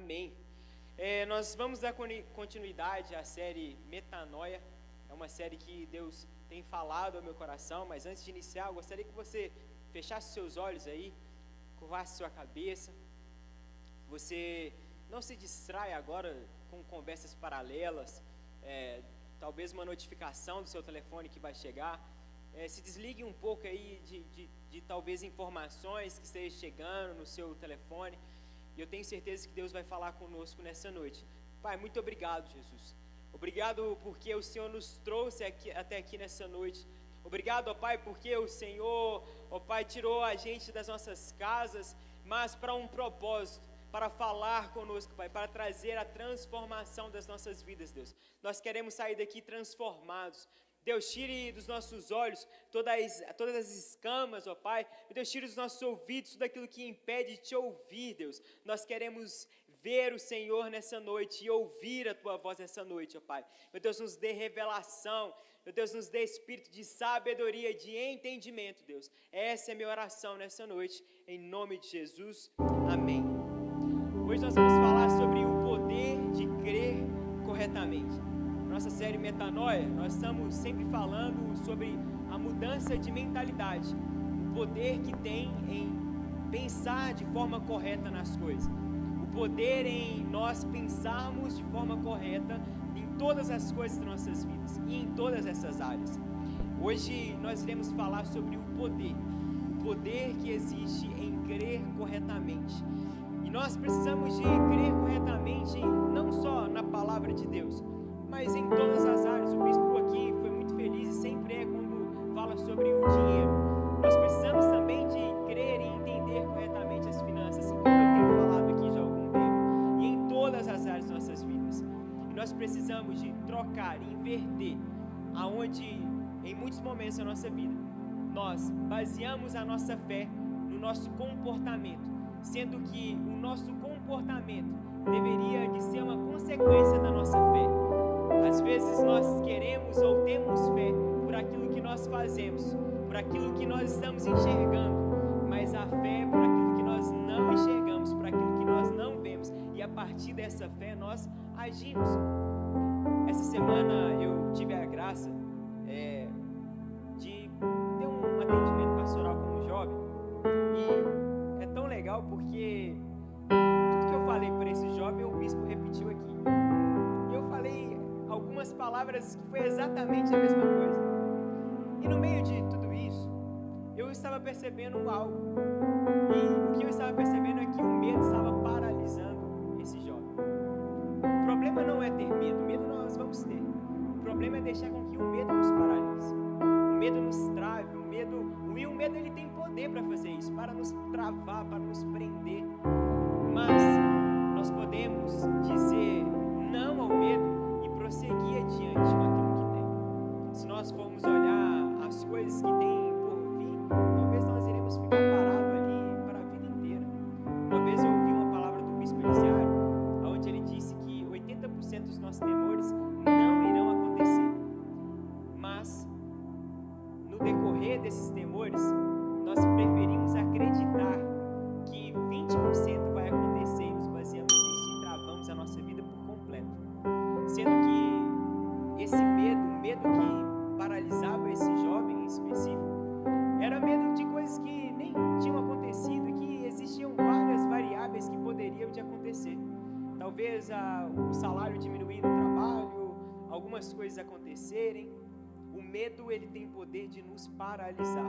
Amém. Nós vamos dar continuidade à série Metanoia. É uma série que Deus tem falado ao meu coração, mas antes de iniciar, eu gostaria que você fechasse seus olhos aí, curvasse sua cabeça. Você não se distraia agora com conversas paralelas, talvez uma notificação do seu telefone que vai chegar. Se desligue um pouco aí de talvez informações que estejam chegando no seu telefone. E eu tenho certeza que Deus vai falar conosco nessa noite. Pai, muito obrigado, Jesus. Obrigado porque o Senhor nos trouxe até aqui nessa noite. Obrigado, ó Pai, porque o Senhor, ó Pai, tirou a gente das nossas casas, mas para um propósito, para falar conosco, Pai, para trazer a transformação das nossas vidas, Deus. Nós queremos sair daqui transformados. Deus, tire dos nossos olhos todas as escamas, ó Pai. Deus, tire dos nossos ouvidos tudo aquilo que impede de te ouvir, Deus. Nós queremos ver o Senhor nessa noite e ouvir a Tua voz nessa noite, ó Pai. Meu Deus, nos dê revelação. Meu Deus, nos dê espírito de sabedoria, de entendimento, Deus. Essa é a minha oração nessa noite, em nome de Jesus. Amém. Hoje nós vamos falar sobre o poder de crer corretamente. Nossa série Metanoia, nós estamos sempre falando sobre a mudança de mentalidade, o poder que tem em pensar de forma correta nas coisas, o poder em nós pensarmos de forma correta em todas as coisas das nossas vidas e em todas essas áreas. Hoje nós iremos falar sobre o poder que existe em crer corretamente. E nós precisamos de crer corretamente não só na palavra de Deus, mas em todas as áreas. O bispo aqui foi muito feliz e sempre quando fala sobre o dinheiro. Nós precisamos também de crer e entender corretamente as finanças, assim como eu tenho falado aqui já há algum tempo, e em todas as áreas de nossas vidas. E nós precisamos de trocar, inverter, aonde em muitos momentos da nossa vida nós baseamos a nossa fé no nosso comportamento, sendo que o nosso comportamento deveria de ser uma consequência da nossa fé. Às vezes nós queremos ou temos fé por aquilo que nós fazemos, por aquilo que nós estamos enxergando, mas a fé é por aquilo que nós não enxergamos, por aquilo que nós não vemos, e a partir dessa fé nós agimos. Essa semana eu tive a graça de ter um atendimento pastoral como jovem, e é tão legal porque tudo que eu falei para esse jovem o bispo repetiu aqui. Eu falei algumas palavras que foi exatamente a mesma coisa. E no meio de tudo isso, eu estava percebendo algo. E o que eu estava percebendo é que o medo estava paralisando esse jovem. O problema não é ter medo nós vamos ter. O problema é deixar com que o medo nos paralise. O medo nos trave, o medo ele tem poder para fazer isso, para nos travar, para nos prender. Mas nós podemos dizer não ao medo e prosseguir adiante com aquilo que tem. Se nós formos olhar as coisas que tem por vir, talvez nós iremos ficar parados ali para a vida inteira. Uma vez eu ouvi uma palavra do bispo Elisiário, onde ele disse que 80% dos nossos temores não irão acontecer. Mas, no decorrer desses temores, nós preferimos acreditar que 20% vai acontecer e nos baseamos nisso e travamos a nossa vida por completo. Sendo que esse medo, o medo que paralisava esse jovem em específico, era medo de coisas que nem tinham acontecido e que existiam várias variáveis que poderiam de acontecer. Talvez o salário diminuir no trabalho, algumas coisas acontecerem. O medo, ele tem poder de nos paralisar.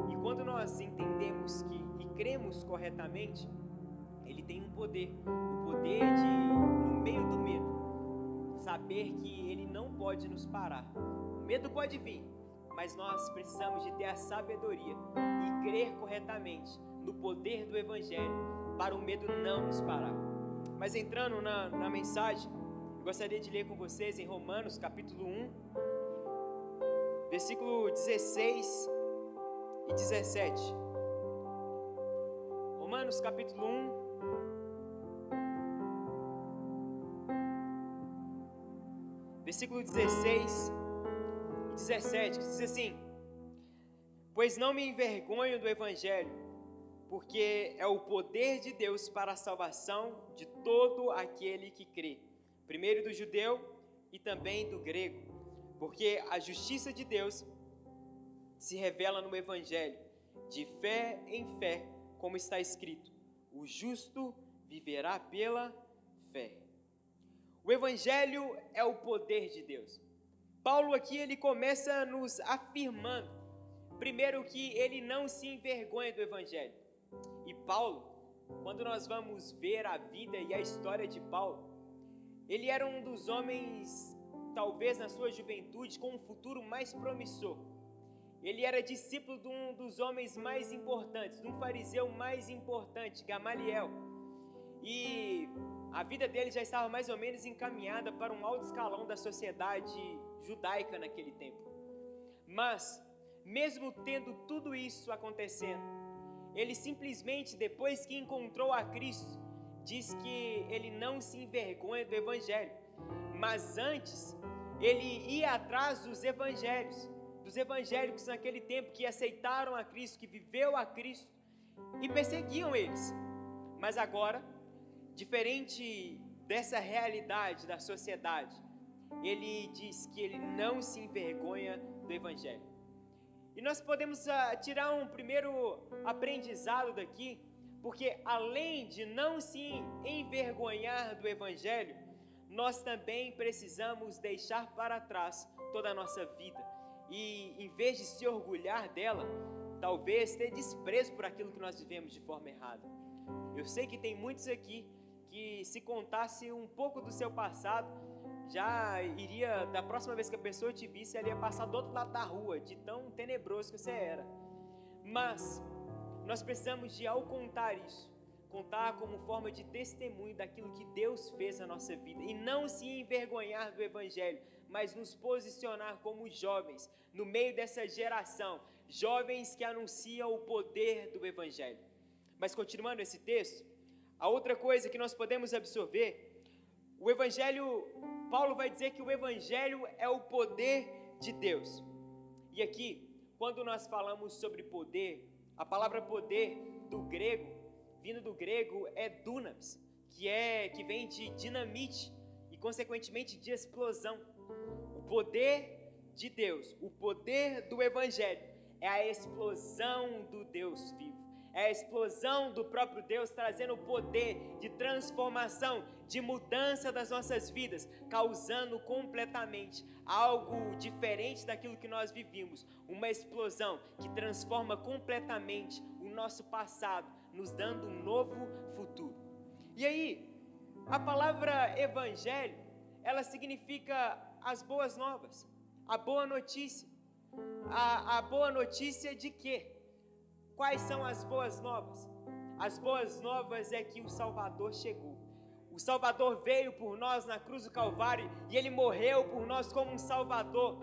E quando nós entendemos e cremos corretamente, ele tem um poder, o poder de, no meio do medo, saber que ele não pode nos parar. O medo pode vir, mas nós precisamos de ter a sabedoria e crer corretamente no poder do Evangelho para o medo não nos parar. Mas entrando na mensagem, eu gostaria de ler com vocês em Romanos capítulo 1, versículo 16 e 17. Romanos capítulo 1, versículo 16 e 17, que diz assim: Pois não me envergonho do Evangelho, porque é o poder de Deus para a salvação de todo aquele que crê, primeiro do judeu e também do grego, porque a justiça de Deus se revela no Evangelho, de fé em fé, como está escrito: o justo viverá pela fé. O Evangelho é o poder de Deus. Paulo aqui ele começa nos afirmando, primeiro, que ele não se envergonha do Evangelho. E Paulo, quando nós vamos ver a vida e a história de Paulo, ele era um dos homens, talvez na sua juventude, com um futuro mais promissor. Ele era discípulo de um dos homens mais importantes, de um fariseu mais importante, Gamaliel. E a vida dele já estava mais ou menos encaminhada para um alto escalão da sociedade judaica naquele tempo. Mas, mesmo tendo tudo isso acontecendo, ele simplesmente, depois que encontrou a Cristo, diz que ele não se envergonha do Evangelho. Mas antes, ele ia atrás dos evangélicos naquele tempo, que aceitaram a Cristo, que viveu a Cristo, e perseguiam eles. Mas agora, diferente dessa realidade da sociedade, ele diz que ele não se envergonha do Evangelho. E nós podemos tirar um primeiro aprendizado daqui, porque além de não se envergonhar do Evangelho, nós também precisamos deixar para trás toda a nossa vida. E em vez de se orgulhar dela, talvez ter desprezo por aquilo que nós vivemos de forma errada. Eu sei que tem muitos aqui que, se contasse um pouco do seu passado, já iria, da próxima vez que a pessoa te visse, ela ia passar do outro lado da rua, de tão tenebroso que você era. Mas nós precisamos de, ao contar isso, contar como forma de testemunho daquilo que Deus fez na nossa vida, e não se envergonhar do Evangelho, mas nos posicionar como jovens, no meio dessa geração, jovens que anunciam o poder do Evangelho. Mas continuando esse texto, a outra coisa que nós podemos absorver, o Evangelho, Paulo vai dizer que o Evangelho é o poder de Deus. E aqui, quando nós falamos sobre poder, a palavra poder do grego, vindo do grego, é dunamis, que vem de dinamite e consequentemente de explosão. O poder de Deus, o poder do Evangelho é a explosão do Deus vivo. É a explosão do próprio Deus trazendo o poder de transformação, de mudança das nossas vidas, causando completamente algo diferente daquilo que nós vivíamos. Uma explosão que transforma completamente o nosso passado, nos dando um novo futuro. E aí, a palavra evangelho, ela significa as boas novas, a boa notícia. A boa notícia de quê? Quais são as boas novas? As boas novas é que o Salvador chegou. O Salvador veio por nós na cruz do Calvário e Ele morreu por nós como um Salvador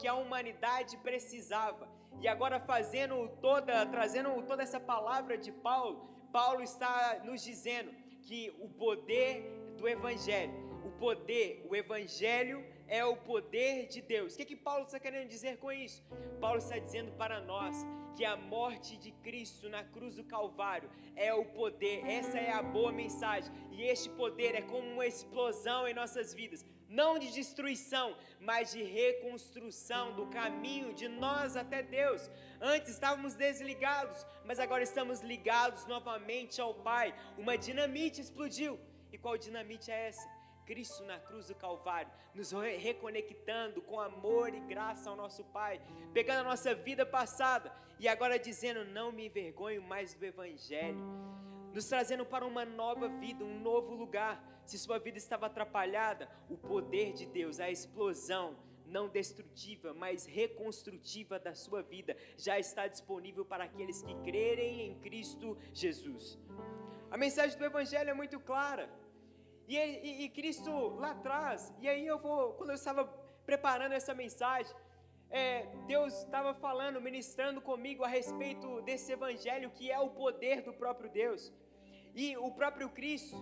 que a humanidade precisava. E agora trazendo toda essa palavra de Paulo, Paulo está nos dizendo que o poder do Evangelho, o Evangelho é o poder de Deus. O que Paulo está querendo dizer com isso? Paulo está dizendo para nós que a morte de Cristo na cruz do Calvário é o poder, essa é a boa mensagem, e este poder é como uma explosão em nossas vidas, não de destruição, mas de reconstrução do caminho de nós até Deus. Antes estávamos desligados, mas agora estamos ligados novamente ao Pai. Uma dinamite explodiu. E qual dinamite é essa? Cristo na cruz do Calvário, nos reconectando com amor e graça ao nosso Pai, pegando a nossa vida passada e agora dizendo: não me envergonho mais do Evangelho, nos trazendo para uma nova vida, um novo lugar. Se sua vida estava atrapalhada, o poder de Deus, a explosão não destrutiva, mas reconstrutiva da sua vida, já está disponível para aqueles que crerem em Cristo Jesus. A mensagem do Evangelho é muito clara. E Cristo lá atrás, e aí quando eu estava preparando essa mensagem, Deus estava falando, ministrando comigo a respeito desse Evangelho, que é o poder do próprio Deus, e o próprio Cristo,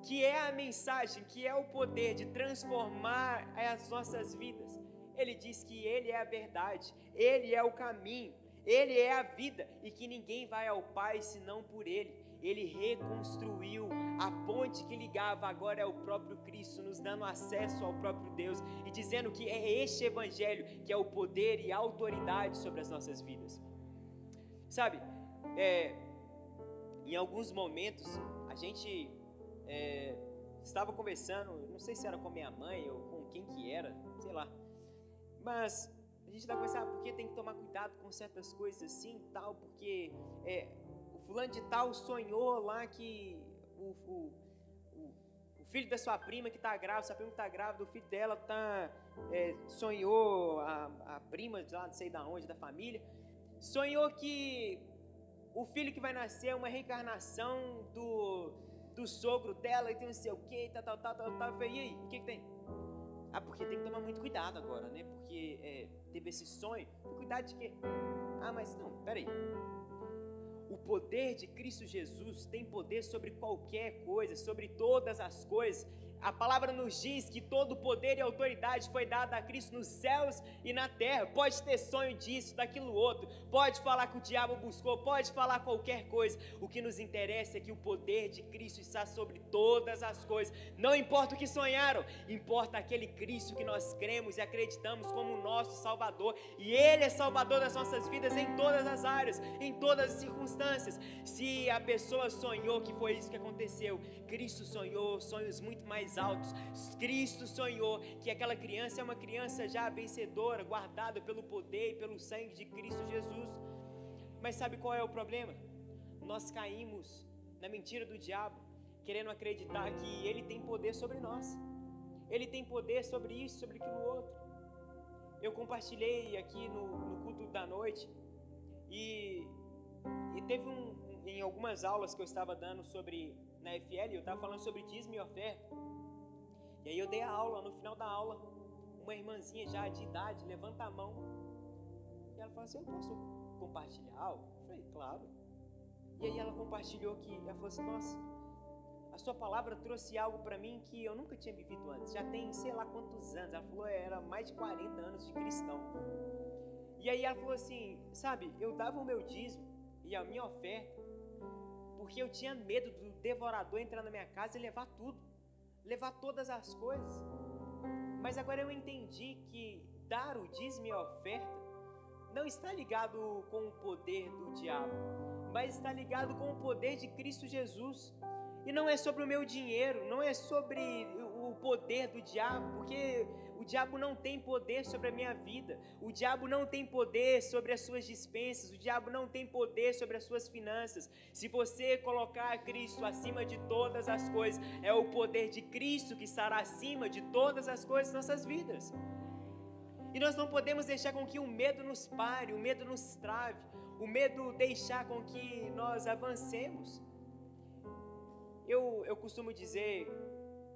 que é a mensagem, que é o poder de transformar as nossas vidas. Ele diz que Ele é a verdade, Ele é o caminho, Ele é a vida e que ninguém vai ao Pai senão por Ele. Ele reconstruiu a ponte que ligava, agora é o próprio Cristo, nos dando acesso ao próprio Deus e dizendo que é este Evangelho que é o poder e a autoridade sobre as nossas vidas. Sabe, em alguns momentos a gente estava conversando, não sei se era com minha mãe ou com quem que era, sei lá, mas a gente estava conversando, porque tem que tomar cuidado com certas coisas assim e tal, porque o fulano de tal sonhou lá que o filho da sua prima que está grávida, sua prima que está grávida, o filho dela sonhou, a prima de lá, não sei da onde, da família, sonhou que o filho que vai nascer é uma reencarnação do sogro dela e tem não sei o que, tal. Eu falei, e aí, o que tem? Porque tem que tomar muito cuidado agora, né? Porque teve esse sonho. Cuidado de quê? Mas não, peraí. O poder de Cristo Jesus tem poder sobre qualquer coisa, sobre todas as coisas. A palavra nos diz que todo poder e autoridade foi dada a Cristo nos céus e na terra. Pode ter sonho disso, daquilo outro, pode falar que o diabo buscou, pode falar qualquer coisa. O que nos interessa é que o poder de Cristo está sobre todas as coisas. Não importa o que sonharam, importa aquele Cristo que nós cremos e acreditamos como nosso Salvador. E Ele é Salvador das nossas vidas em todas as áreas, em todas as circunstâncias. Se a pessoa sonhou que foi isso que aconteceu, Cristo sonhou sonhos muito mais altos. Cristo sonhou que aquela criança é uma criança já vencedora, guardada pelo poder e pelo sangue de Cristo Jesus. Mas sabe qual é o problema? Nós caímos na mentira do diabo, querendo acreditar que ele tem poder sobre nós. Ele tem poder sobre isso, sobre aquilo outro. Eu compartilhei aqui no culto da noite e teve em algumas aulas que eu estava dando na FL, eu estava falando sobre dízimo e oferta. E aí eu dei a aula, no final da aula, uma irmãzinha já de idade levanta a mão e ela falou assim, eu posso compartilhar algo? Eu falei, claro. E aí ela compartilhou ela falou assim, nossa, a sua palavra trouxe algo para mim que eu nunca tinha vivido antes, já tem sei lá quantos anos, ela falou, era mais de 40 anos de cristão. E aí ela falou assim, sabe, eu dava o meu dízimo e a minha oferta, porque eu tinha medo do devorador entrar na minha casa e levar tudo, levar todas as coisas. Mas agora eu entendi que dar o dízimo e a oferta não está ligado com o poder do diabo, mas está ligado com o poder de Cristo Jesus. E não é sobre o meu dinheiro, não é sobre o poder do diabo, porque o diabo não tem poder sobre a minha vida, o diabo não tem poder sobre as suas dispensas, o diabo não tem poder sobre as suas finanças. Se você colocar Cristo acima de todas as coisas, é o poder de Cristo que estará acima de todas as coisas das nossas vidas. E nós não podemos deixar com que o medo nos pare, o medo nos trave, o medo deixar com que nós avancemos. Eu costumo dizer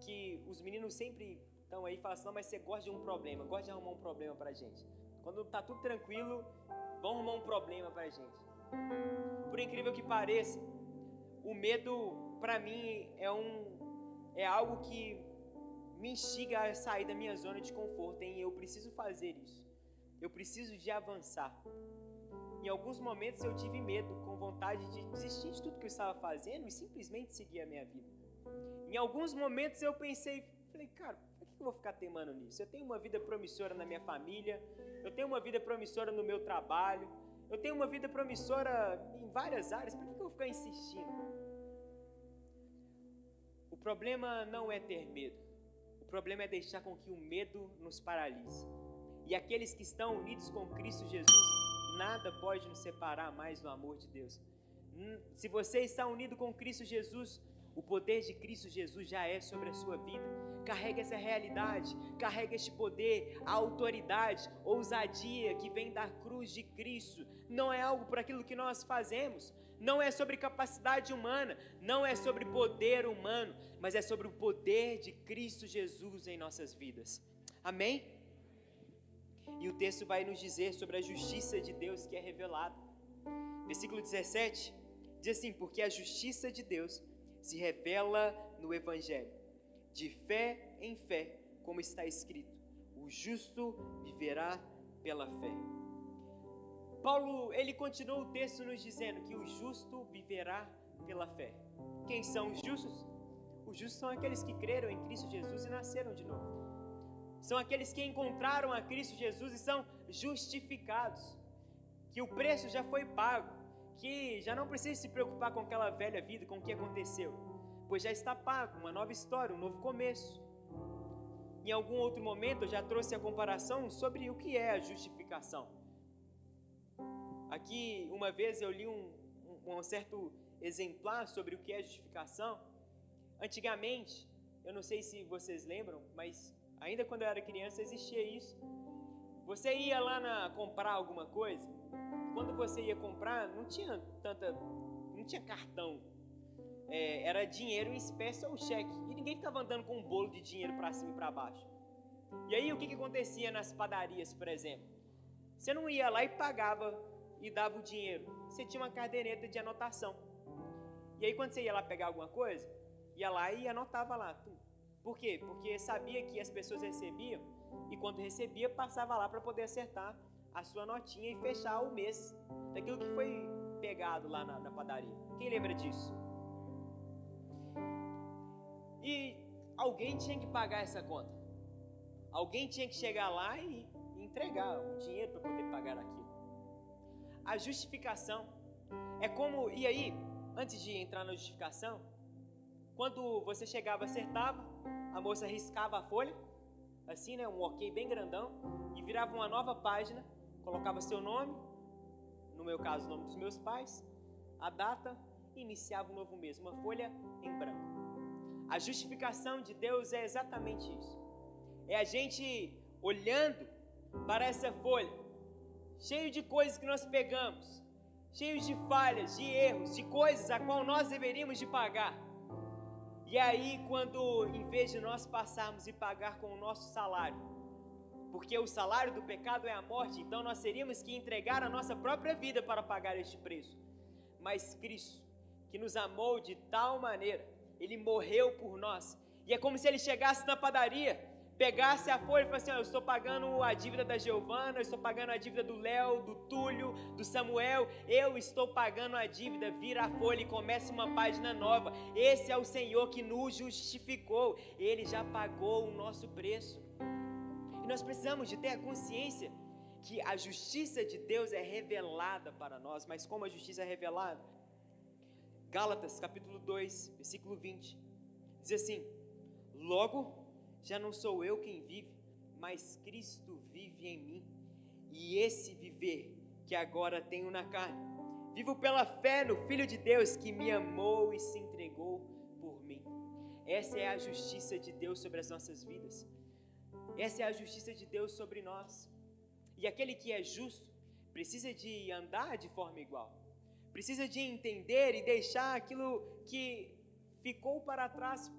que os meninos sempre estão aí e falam assim, não, mas você gosta de um problema, gosta de arrumar um problema pra gente. Quando tá tudo tranquilo, vão arrumar um problema pra gente. Por incrível que pareça, o medo pra mim é algo que me instiga a sair da minha zona de conforto, hein? Eu preciso fazer isso, eu preciso de avançar. Em alguns momentos eu tive medo, com vontade de desistir de tudo que eu estava fazendo e simplesmente seguir a minha vida. Em alguns momentos eu falei, cara, por que eu vou ficar teimando nisso? Eu tenho uma vida promissora na minha família, eu tenho uma vida promissora no meu trabalho, eu tenho uma vida promissora em várias áreas, por que eu vou ficar insistindo? O problema não é ter medo, o problema é deixar com que o medo nos paralise. E aqueles que estão unidos com Cristo Jesus, nada pode nos separar mais do amor de Deus. Se você está unido com Cristo Jesus, o poder de Cristo Jesus já é sobre a sua vida. Carrega essa realidade, carrega este poder, a autoridade, ousadia que vem da cruz de Cristo. Não é algo por aquilo que nós fazemos, não é sobre capacidade humana, não é sobre poder humano, mas é sobre o poder de Cristo Jesus em nossas vidas. Amém? E o texto vai nos dizer sobre a justiça de Deus que é revelada. Versículo 17 diz assim, porque a justiça de Deus se revela no Evangelho, de fé em fé, como está escrito, o justo viverá pela fé. Paulo, ele continua o texto nos dizendo que o justo viverá pela fé. Quem são os justos? Os justos são aqueles que creram em Cristo Jesus e nasceram de novo. São aqueles que encontraram a Cristo Jesus e são justificados. Que o preço já foi pago, que já não precisa se preocupar com aquela velha vida, com o que aconteceu, pois já está pago, uma nova história, um novo começo. Em algum outro momento eu já trouxe a comparação sobre o que é a justificação. Aqui, uma vez eu li um certo exemplar sobre o que é justificação. Antigamente, eu não sei se vocês lembram, mas ainda quando eu era criança existia isso. Você ia lá comprar alguma coisa, quando você ia comprar não tinha cartão, era dinheiro em espécie ou cheque, e ninguém ficava andando com um bolo de dinheiro para cima e para baixo. E aí o que acontecia nas padarias, por exemplo? Você não ia lá e pagava e dava o dinheiro, você tinha uma caderneta de anotação. E aí quando você ia lá pegar alguma coisa, ia lá e anotava lá. Por quê? Porque sabia que as pessoas recebiam, e quando recebia passava lá para poder acertar a sua notinha e fechar o mês daquilo que foi pegado lá na padaria. Quem lembra disso? E alguém tinha que pagar essa conta. Alguém tinha que chegar lá e entregar o dinheiro para poder pagar aquilo. A justificação é como... E aí, antes de entrar na justificação, quando você chegava, acertava, a moça riscava a folha, assim, né, um ok bem grandão, e virava uma nova página, colocava seu nome, no meu caso o nome dos meus pais, a data, e iniciava um novo mês, uma folha em branco. A justificação de Deus é exatamente isso. É a gente olhando para essa folha, cheio de coisas que nós pegamos, cheios de falhas, de erros, de coisas a qual nós deveríamos de pagar. E aí, quando em vez de nós passarmos e pagar com o nosso salário, porque o salário do pecado é a morte, então nós teríamos que entregar a nossa própria vida para pagar este preço. Mas Cristo, que nos amou de tal maneira, Ele morreu por nós. E é como se Ele chegasse na padaria, pegasse a folha e falasse assim: eu estou pagando a dívida da Giovana, eu estou pagando a dívida do Léo, do Túlio, do Samuel, eu estou pagando a dívida. Vira a folha e começa uma página nova. Esse é o Senhor que nos justificou, Ele já pagou o nosso preço. E nós precisamos de ter a consciência que a justiça de Deus é revelada para nós. Mas como a justiça é revelada? Gálatas capítulo 2, versículo 20, diz assim: logo, já não sou eu quem vive, mas Cristo vive em mim. E esse viver que agora tenho na carne, vivo pela fé no Filho de Deus que me amou e se entregou por mim. Essa é a justiça de Deus sobre as nossas vidas. Essa é a justiça de Deus sobre nós. E aquele que é justo precisa de andar de forma igual. Precisa de entender e deixar aquilo que ficou para trás.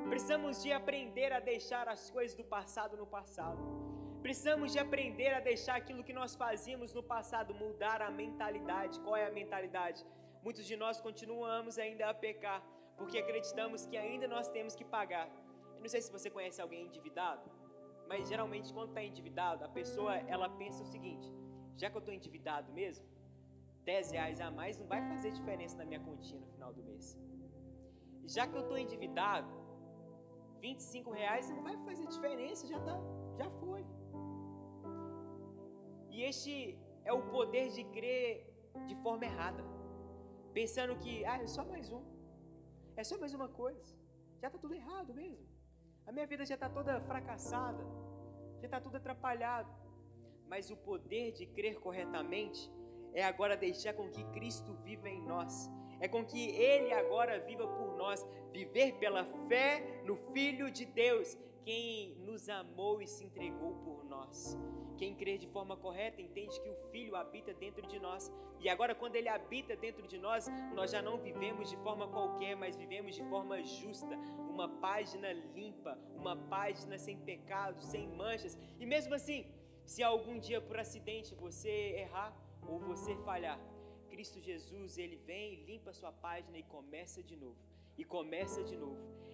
Precisamos de aprender a deixar as coisas do passado no passado. Precisamos de aprender a deixar aquilo que nós fazíamos no passado, mudar a mentalidade. Qual é a mentalidade? Muitos de nós continuamos ainda a pecar, porque acreditamos que ainda nós temos que pagar. Eu não sei se você conhece alguém endividado, mas geralmente quando está endividado, a pessoa ela pensa o seguinte: já que eu estou endividado mesmo, R$10 a mais não vai fazer diferença na minha continha no final do mês. Já que eu estou endividado, R$25 não vai fazer diferença, já foi. E este é o poder de crer de forma errada, pensando que é só mais uma coisa, já está tudo errado mesmo. A minha vida já está toda fracassada, já está tudo atrapalhado. Mas o poder de crer corretamente é agora deixar com que Cristo viva em nós. É com que Ele agora viva por nós. Viver pela fé no Filho de Deus, quem nos amou e se entregou por nós. Quem crê de forma correta entende que o Filho habita dentro de nós. E agora quando Ele habita dentro de nós, nós já não vivemos de forma qualquer, mas vivemos de forma justa. Uma página limpa, uma página sem pecados, sem manchas. E mesmo assim, se algum dia por acidente você errar ou você falhar, Cristo Jesus, Ele vem, limpa a sua página e começa de novo.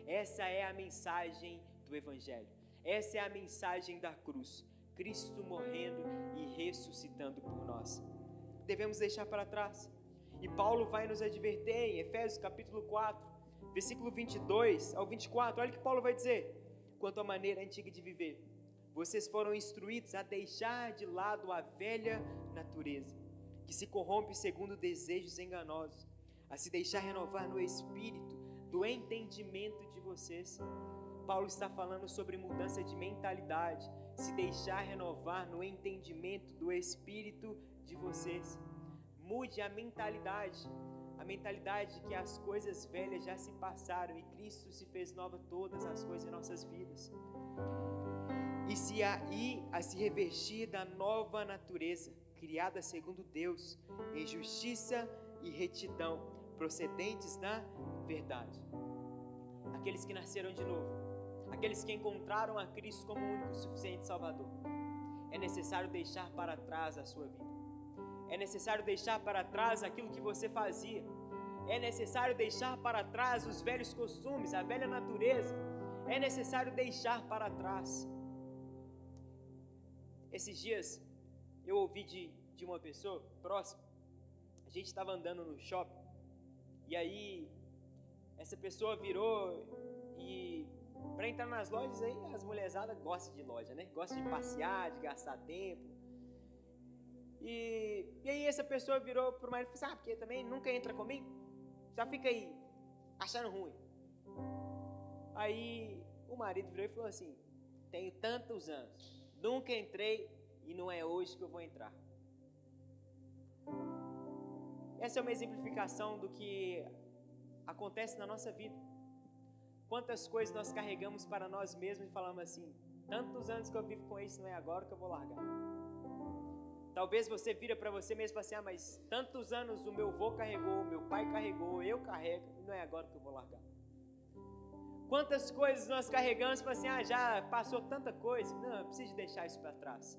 Essa é a mensagem do Evangelho. Essa é a mensagem da cruz. Cristo morrendo e ressuscitando por nós. Devemos deixar para trás. E Paulo vai nos advertir em Efésios capítulo 4, versículo 22 ao 24. Olha o que Paulo vai dizer. Quanto à maneira antiga de viver, vocês foram instruídos a deixar de lado a velha natureza, que se corrompe segundo desejos enganosos, a se deixar renovar no espírito do entendimento de vocês. Paulo está falando sobre mudança de mentalidade, se deixar renovar no entendimento do espírito de vocês. Mude a mentalidade de que as coisas velhas já se passaram e Cristo se fez nova todas as coisas em nossas vidas. E a se revestir da nova natureza, criada segundo Deus, em justiça e retidão, procedentes da verdade. Aqueles que nasceram de novo, aqueles que encontraram a Cristo como o único e suficiente Salvador, é necessário deixar para trás a sua vida. É necessário deixar para trás aquilo que você fazia. É necessário deixar para trás os velhos costumes, a velha natureza. É necessário deixar para trás. Esses dias eu ouvi de uma pessoa próxima. A gente estava andando no shopping e aí essa pessoa virou e para entrar nas lojas aí as mulherzadas gostam de loja, né? Gostam de passear, de gastar tempo. E aí essa pessoa virou pro marido e falou assim, porque também nunca entra comigo, já fica aí achando ruim. Aí o marido virou e falou assim, tenho tantos anos, nunca entrei e não é hoje que eu vou entrar. Essa é uma exemplificação do que acontece na nossa vida. Quantas coisas nós carregamos para nós mesmos e falamos assim, tantos anos que eu vivo com isso, não é agora que eu vou largar. Talvez você vira para você mesmo e fala assim, mas tantos anos o meu avô carregou, o meu pai carregou, eu carrego, e não é agora que eu vou largar. Quantas coisas nós carregamos e falamos assim, já passou tanta coisa, não, eu preciso deixar isso para trás.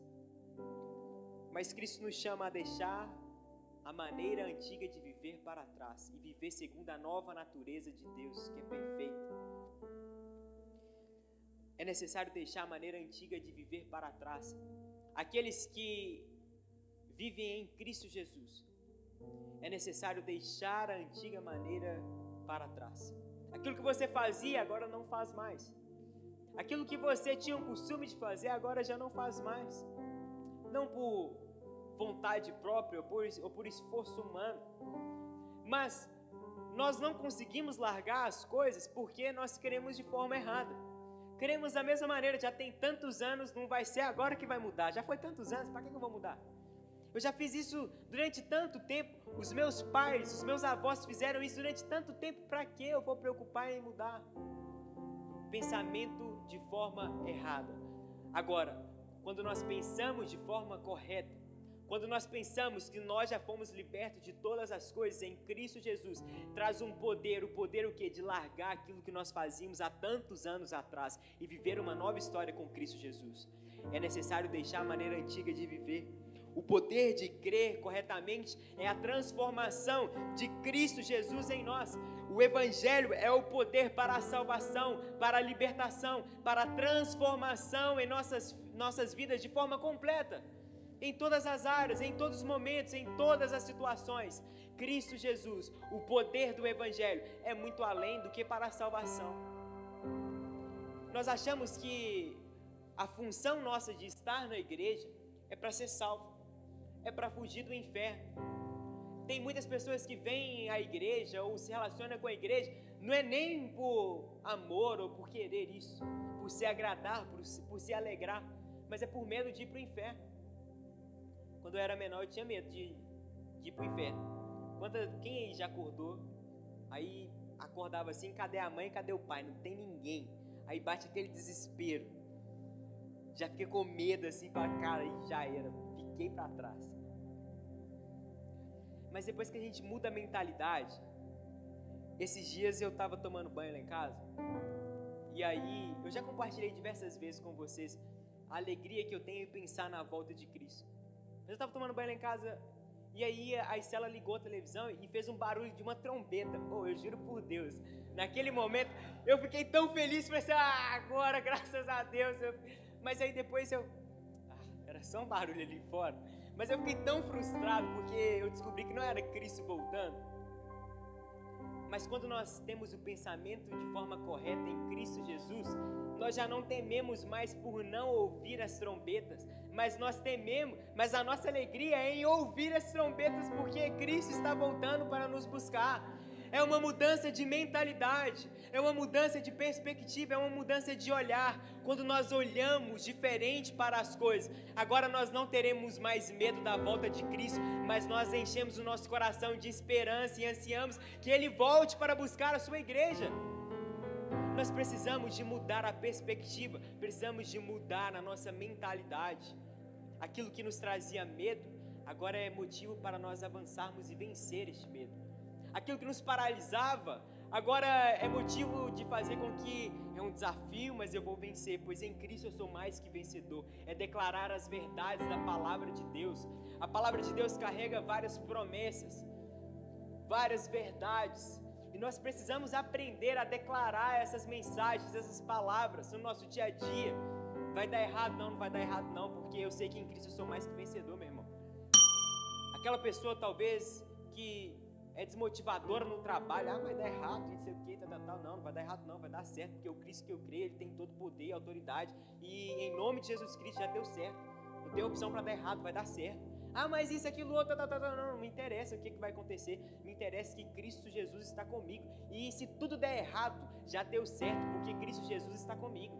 Mas Cristo nos chama a deixar a maneira antiga de viver para trás e viver segundo a nova natureza de Deus, que é perfeita. É necessário deixar a maneira antiga de viver para trás. Aqueles que vivem em Cristo Jesus, é necessário deixar a antiga maneira para trás. Aquilo que você fazia, agora não faz mais. Aquilo que você tinha o costume de fazer, agora já não faz mais. Não por vontade própria ou por esforço humano, mas nós não conseguimos largar as coisas porque nós queremos de forma errada. Queremos da mesma maneira, já tem tantos anos, não vai ser agora que vai mudar. Já foi tantos anos, para que eu vou mudar? Eu já fiz isso durante tanto tempo, os meus pais, os meus avós fizeram isso durante tanto tempo, para que eu vou preocupar em mudar? Pensamento de forma errada. Agora, quando nós pensamos de forma correta, quando nós pensamos que nós já fomos libertos de todas as coisas em Cristo Jesus, traz um poder, o poder o quê? De largar aquilo que nós fazíamos há tantos anos atrás e viver uma nova história com Cristo Jesus. É necessário deixar a maneira antiga de viver. O poder de crer corretamente é a transformação de Cristo Jesus em nós. O Evangelho é o poder para a salvação, para a libertação, para a transformação em nossas vidas de forma completa. Em todas as áreas, em todos os momentos, em todas as situações. Cristo Jesus, o poder do Evangelho é muito além do que para a salvação. Nós achamos que a função nossa de estar na igreja é para ser salvo. É para fugir do inferno. Tem muitas pessoas que vêm à igreja ou se relacionam com a igreja, não é nem por amor ou por querer isso, por se agradar, por se alegrar, mas é por medo de ir para o inferno. Quando eu era menor eu tinha medo de ir para o inferno. Quem aí já acordou, aí acordava assim, cadê a mãe, cadê o pai? Não tem ninguém. Aí bate aquele desespero. Já fiquei com medo assim, para cara, e já era. Fiquei para trás. Mas depois que a gente muda a mentalidade, esses dias eu estava tomando banho lá em casa, e aí eu já compartilhei diversas vezes com vocês a alegria que eu tenho em pensar na volta de Cristo. Mas eu estava tomando banho lá em casa, e aí a Isela ligou a televisão e fez um barulho de uma trombeta. Eu juro por Deus, naquele momento eu fiquei tão feliz, falei assim, agora, graças a Deus. Mas aí depois Era só um barulho ali fora. Mas eu fiquei tão frustrado porque eu descobri que não era Cristo voltando. Mas quando nós temos o pensamento de forma correta em Cristo Jesus, nós já não tememos mais por não ouvir as trombetas, mas a nossa alegria é em ouvir as trombetas, porque Cristo está voltando para nos buscar. É uma mudança de mentalidade, é uma mudança de perspectiva, é uma mudança de olhar. Quando nós olhamos diferente para as coisas, agora nós não teremos mais medo da volta de Cristo, mas nós enchemos o nosso coração de esperança e ansiamos que Ele volte para buscar a sua igreja. Nós precisamos de mudar a perspectiva, precisamos de mudar a nossa mentalidade. Aquilo que nos trazia medo, agora é motivo para nós avançarmos e vencer este medo. Aquilo que nos paralisava, agora é motivo de fazer com que é um desafio, mas eu vou vencer, pois em Cristo eu sou mais que vencedor. É declarar as verdades da palavra de Deus. A palavra de Deus carrega várias promessas, várias verdades, e nós precisamos aprender a declarar essas mensagens, essas palavras no nosso dia a dia. Vai dar errado? Não vai dar errado não, porque eu sei que em Cristo eu sou mais que vencedor, meu irmão. Aquela pessoa talvez que é desmotivadora no trabalho, vai dar errado, não sei o que, não vai dar errado não, vai dar certo, porque o Cristo que eu creio, Ele tem todo poder e autoridade, e em nome de Jesus Cristo já deu certo, não tem opção para dar errado, vai dar certo. Mas isso, aquilo, outro, não me interessa o que vai acontecer, me interessa que Cristo Jesus está comigo, e se tudo der errado, já deu certo, porque Cristo Jesus está comigo.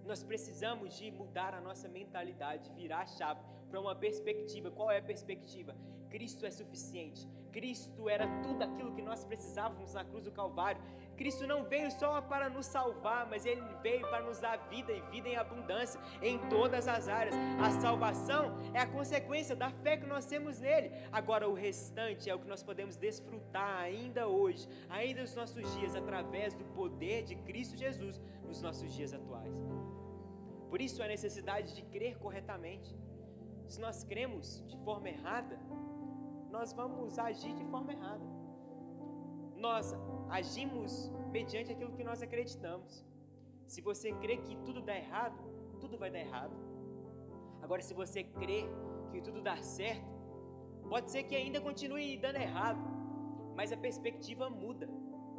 Nós precisamos de mudar a nossa mentalidade, virar a chave para uma perspectiva. Qual é a perspectiva? Cristo é suficiente. Cristo era tudo aquilo que nós precisávamos na cruz do Calvário. Cristo não veio só para nos salvar, mas Ele veio para nos dar vida e vida em abundância em todas as áreas. A salvação é a consequência da fé que nós temos nele. Agora o restante é o que nós podemos desfrutar ainda hoje, ainda nos nossos dias, através do poder de Cristo Jesus nos nossos dias atuais. Por isso a necessidade de crer corretamente. Se nós cremos de forma errada, nós vamos agir de forma errada. Nós agimos mediante aquilo que nós acreditamos. Se você crê que tudo dá errado, tudo vai dar errado. Agora, se você crê que tudo dá certo, pode ser que ainda continue dando errado, mas a perspectiva muda.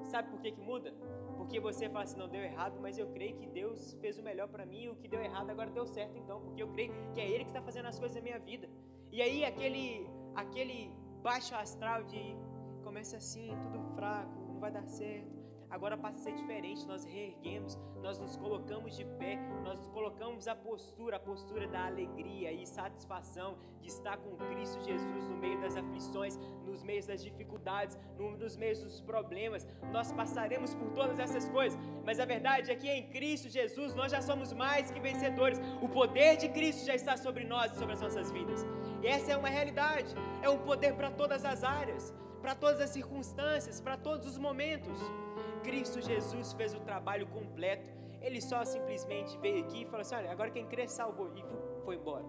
Sabe por que muda? Porque você fala assim, não deu errado, mas eu creio que Deus fez o melhor para mim, e o que deu errado agora deu certo então, porque eu creio que é Ele que está fazendo as coisas na minha vida. E aí aquele baixo astral de começa assim, tudo fraco, não vai dar certo, agora passa a ser diferente. Nós reerguemos, nós nos colocamos de pé, nós nos colocamos a postura da alegria e satisfação de estar com Cristo Jesus no meio das aflições, nos meios das dificuldades, nos meios dos problemas. Nós passaremos por todas essas coisas, mas a verdade é que em Cristo Jesus nós já somos mais que vencedores. O poder de Cristo já está sobre nós e sobre as nossas vidas, e essa é uma realidade, é um poder para todas as áreas, para todas as circunstâncias, para todos os momentos. Cristo Jesus fez o trabalho completo. Ele só simplesmente veio aqui e falou assim, olha, agora quem crê salvou, e foi embora.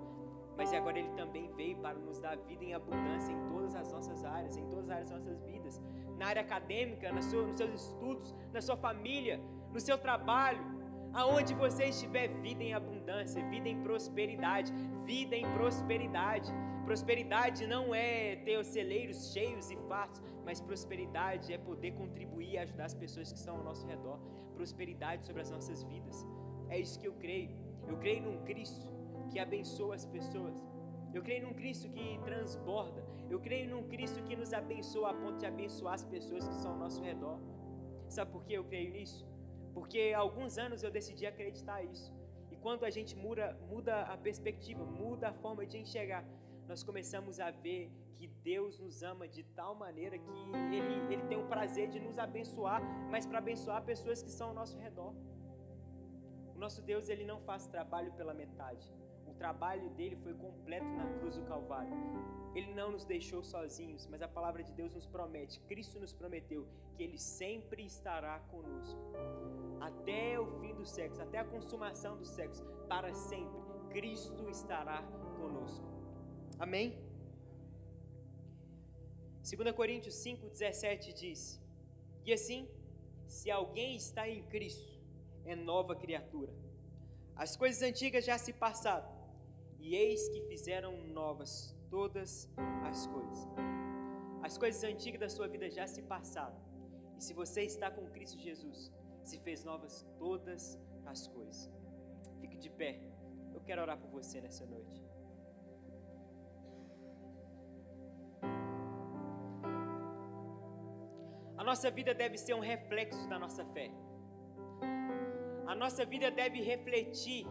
Mas agora Ele também veio para nos dar vida em abundância em todas as nossas áreas, em todas as áreas das nossas vidas. Na área acadêmica, nos seus estudos, na sua família, no seu trabalho, aonde você estiver, vida em abundância, vida em prosperidade, vida em prosperidade. Prosperidade não é ter os celeiros cheios e fartos, mas prosperidade é poder contribuir e ajudar as pessoas que estão ao nosso redor. Prosperidade sobre as nossas vidas. É isso que eu creio. Eu creio num Cristo que abençoa as pessoas. Eu creio num Cristo que transborda. Eu creio num Cristo que nos abençoa a ponto de abençoar as pessoas que estão ao nosso redor. Sabe por que eu creio nisso? Porque há alguns anos eu decidi acreditar nisso. E quando a gente muda a perspectiva, muda a forma de enxergar, nós começamos a ver que Deus nos ama de tal maneira que Ele tem o prazer de nos abençoar, mas para abençoar pessoas que estão ao nosso redor. O nosso Deus, Ele não faz trabalho pela metade. O trabalho dele foi completo na cruz do Calvário. Ele não nos deixou sozinhos, mas a palavra de Deus nos promete, Cristo nos prometeu que Ele sempre estará conosco. Até o fim dos séculos, até a consumação dos séculos, para sempre, Cristo estará conosco. Amém? 2 Coríntios 5,17 diz, e assim, se alguém está em Cristo, é nova criatura. As coisas antigas já se passaram, e eis que fizeram novas todas as coisas. As coisas antigas da sua vida já se passaram, e se você está com Cristo Jesus, se fez novas todas as coisas. Fique de pé, eu quero orar por você nessa noite. A nossa vida deve ser um reflexo da nossa fé. A nossa vida deve refletir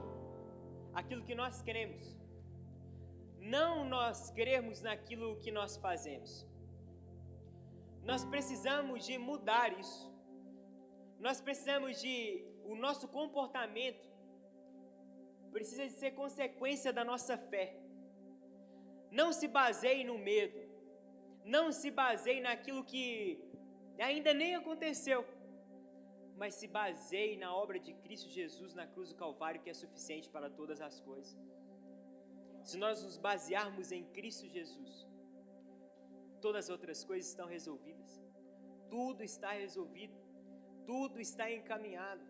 aquilo que nós cremos. Não nós cremos naquilo que nós fazemos. Nós precisamos de mudar isso. Nós precisamos de... O nosso comportamento precisa de ser consequência da nossa fé. Não se baseie no medo. Não se baseie naquilo que ainda nem aconteceu. Mas se baseie na obra de Cristo Jesus na cruz do Calvário, que é suficiente para todas as coisas. Se nós nos basearmos em Cristo Jesus, todas as outras coisas estão resolvidas. Tudo está resolvido. Tudo está encaminhado.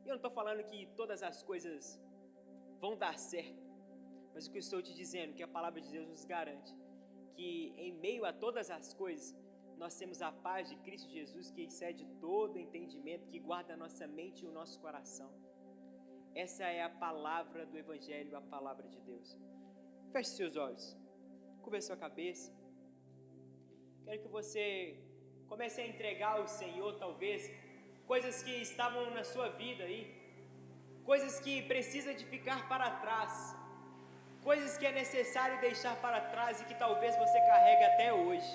Eu não estou falando que todas as coisas vão dar certo, mas o que eu estou te dizendo, que a palavra de Deus nos garante, que em meio a todas as coisas, nós temos a paz de Cristo Jesus, que excede todo entendimento, que guarda a nossa mente e o nosso coração. Essa é a palavra do Evangelho, a palavra de Deus. Feche seus olhos, curva sua cabeça. Quero que você comece a entregar ao Senhor, talvez, coisas que estavam na sua vida aí, coisas que precisa de ficar para trás, coisas que é necessário deixar para trás e que talvez você carregue até hoje.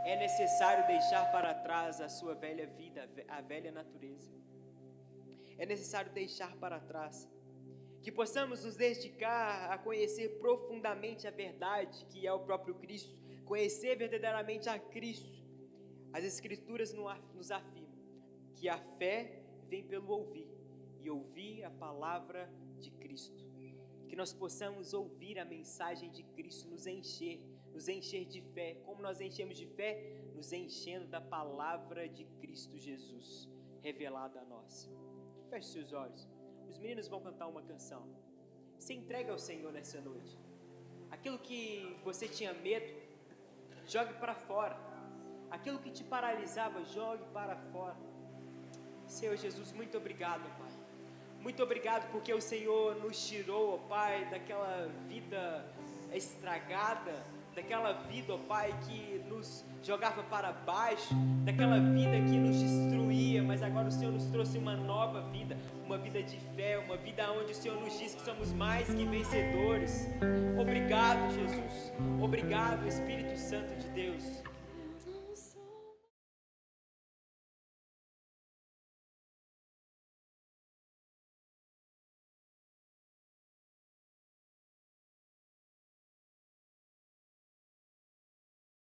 É necessário deixar para trás a sua velha vida, a velha natureza. É necessário deixar para trás. Que possamos nos dedicar a conhecer profundamente a verdade, que é o próprio Cristo. Conhecer verdadeiramente a Cristo. As Escrituras nos afirmam que a fé vem pelo ouvir, e ouvir a palavra de Cristo. Que nós possamos ouvir a mensagem de Cristo, nos encher de fé. Como nós enchemos de fé? Nos enchendo da palavra de Cristo Jesus, revelada a nós. Feche seus olhos. Os meninos vão cantar uma canção. Se entregue ao Senhor nessa noite. Aquilo que você tinha medo, jogue para fora. Aquilo que te paralisava, jogue para fora. Senhor Jesus, muito obrigado, Pai. Muito obrigado porque o Senhor nos tirou, ó Pai, daquela vida estragada, daquela vida, ó Pai, que nos jogava para baixo, daquela vida que nos destruía, mas agora o Senhor nos trouxe uma nova vida, uma vida de fé, uma vida onde o Senhor nos diz que somos mais que vencedores. Obrigado, Jesus. Obrigado, Espírito Santo de Deus.